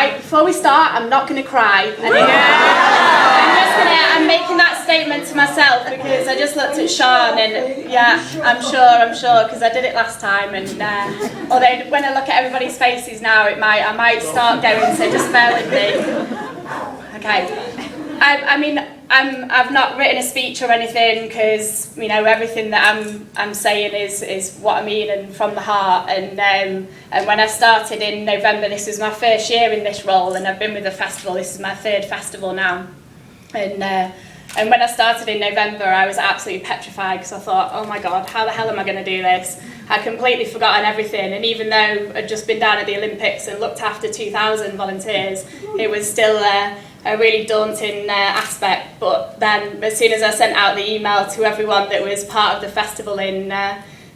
Before we start, I'm not going to cry. I'm making that statement to myself because I just looked at Sean and yeah, I'm sure, because I did it last time. And although when I look at everybody's faces now, I might start going. So just bear with me. Okay. I've not written a speech or anything because everything that I'm saying is what I mean and from the heart. And when I started in November, this was my first year in this role, and I've been with the festival. This is my third festival now. And when I started in November, I was absolutely petrified because I thought, oh my God, how the hell am I going to do this? I'd completely forgotten everything, and even though I'd just been down at the Olympics and looked after 2,000 volunteers, it was still a really daunting aspect. But then as soon as I sent out the email to everyone that was part of the festival in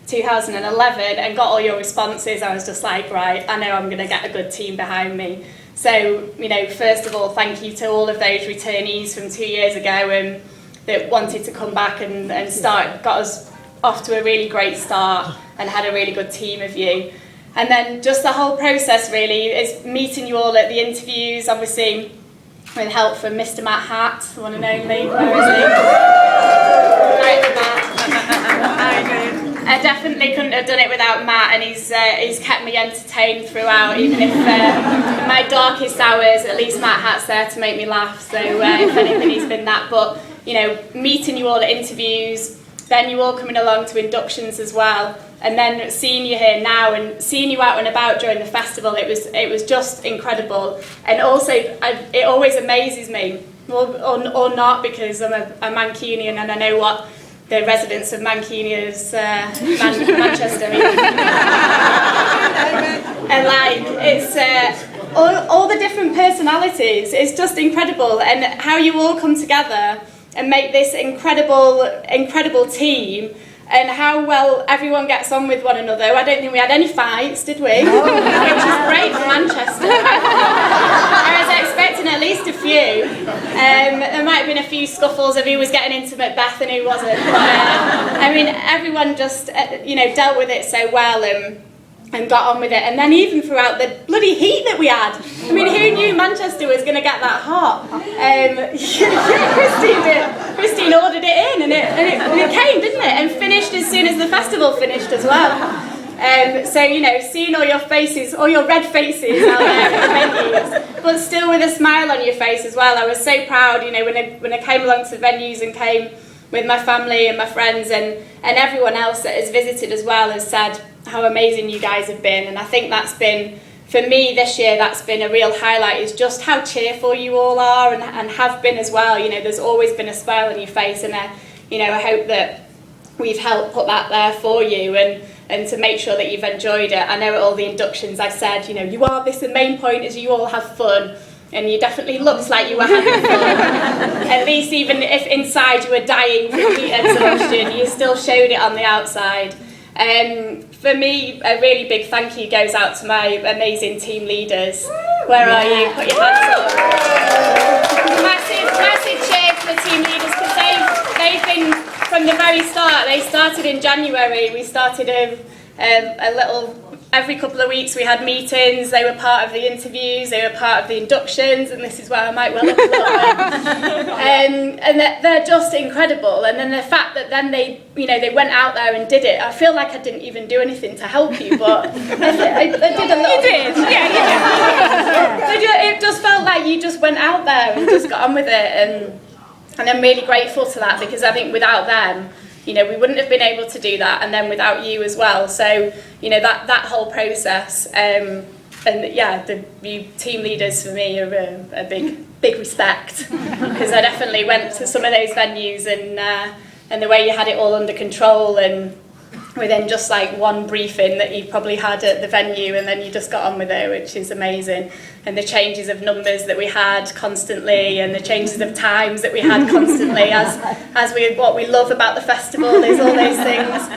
2011 and got all your responses, I was just like, right, I know I'm going to get a good team behind me. So, first of all, thank you to all of those returnees from 2 years ago that wanted to come back and got us off to a really great start and had a really good team of you. And then just the whole process really is meeting you all at the interviews, obviously with help from Mr. Matt Hatt, the one and only. Where is he? Right, Matt. I definitely couldn't have done it without Matt, and he's kept me entertained throughout, even if in my darkest hours, at least Matt Hatt's there to make me laugh. So if anything, he's been that. But meeting you all at interviews, then you all coming along to inductions as well, and then seeing you here now and seeing you out and about during the festival, it was just incredible. And also, it always amazes me, or not, because I'm a Mancunian and I know what the residents of Manchester and it's all the different personalities. It's just incredible, and how you all come together and make this incredible team, and how well everyone gets on with one another. I don't think we had any fights, did we? No. Which is great for Manchester. I was expecting at least a few. There might have been a few scuffles of who was getting into Macbeth and who wasn't. Everyone just dealt with it so well and got on with it. And then even throughout the bloody heat that we had, who knew Manchester was going to get that hot? Christine ordered it in, and it came, didn't it? And finished as soon as the festival finished as well. Seeing all your faces, all your red faces out there at the venues, but still with a smile on your face as well. I was so proud, when I came along to venues and came with my family and my friends and everyone else that has visited as well has said how amazing you guys have been. And I think that's been, for me this year, that's been a real highlight, is just how cheerful you all are and have been as well. There's always been a smile on your face, and I hope that we've helped put that there for you and to make sure that you've enjoyed it. I know at all the inductions I said, the main point is you all have fun. And you definitely looked like you were having fun. At least even if inside you were dying from heat exhaustion, you still showed it on the outside. For me, a really big thank you goes out to my amazing team leaders. Where are you? Put your hands up. Massive cheer for the team leaders, because they've been from the very start. They started in January. We started a little. Every couple of weeks we had meetings. They were part of the interviews, they were part of the inductions, and this is where I might well look a little bit. And they're just incredible. And then the fact that then they went out there and did it, I feel like I didn't even do anything to help you, but I did a little. You did, yeah. It just felt like you just went out there and just got on with it, and I'm really grateful to that, because I think without them, we wouldn't have been able to do that, and then without you as well. So, that whole process, the team leaders for me are a big respect, because I definitely went to some of those venues and the way you had it all under control, and within just like one briefing that you probably had at the venue, and then you just got on with it, which is amazing. And the changes of numbers that we had constantly, and the changes of times that we had constantly, what we love about the festival is all those things.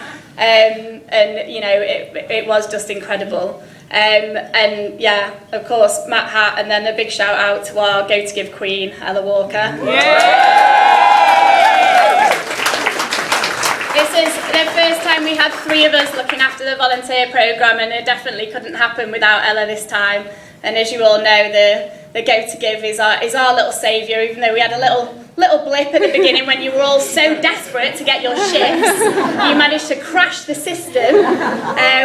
It was just incredible. Of course, Matt Hatt, and then a big shout out to our Go To Give Queen, Ella Walker. This is the first time we had 3 of us looking after the volunteer programme, and it definitely couldn't happen without Ella this time. And as you all know, the Go to Give is our little saviour, even though we had a little blip at the beginning when you were all so desperate to get your shifts. You managed to crash the system,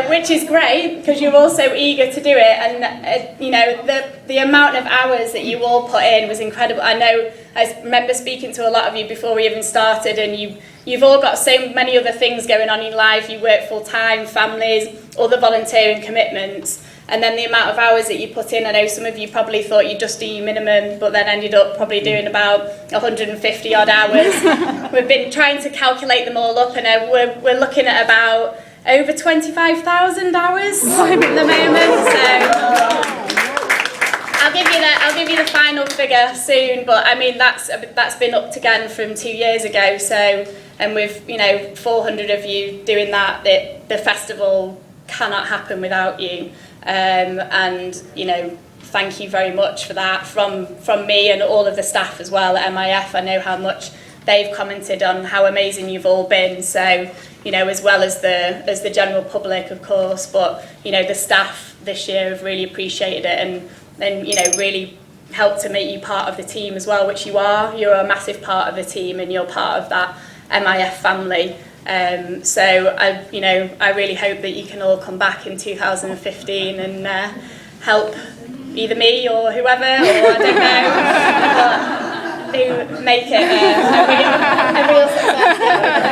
which is great because you're all so eager to do it. And you know, the amount of hours that you all put in was incredible. I know, I remember speaking to a lot of you before we even started, and you've all got so many other things going on in life. You work full time, families, other volunteering commitments. And then the amount of hours that you put in, I know some of you probably thought you'd just do your minimum, but then ended up probably doing about 150 odd hours. We've been trying to calculate them all up, and we're looking at about over 25,000 hours at the moment. So I'll give you the final figure soon, but I mean that's been upped again from 2 years ago. So, and with 400 of you doing that, the festival cannot happen without you. And thank you very much for that from me and all of the staff as well at MIF. I know how much they've commented on how amazing you've all been. So as well as the general public, of course, but the staff this year have really appreciated it and really helped to make you part of the team as well, which you are. You're a massive part of the team and you're part of that MIF family. So I really hope that you can all come back in 2015 and help either me or whoever, or I don't know, but do make it a real success.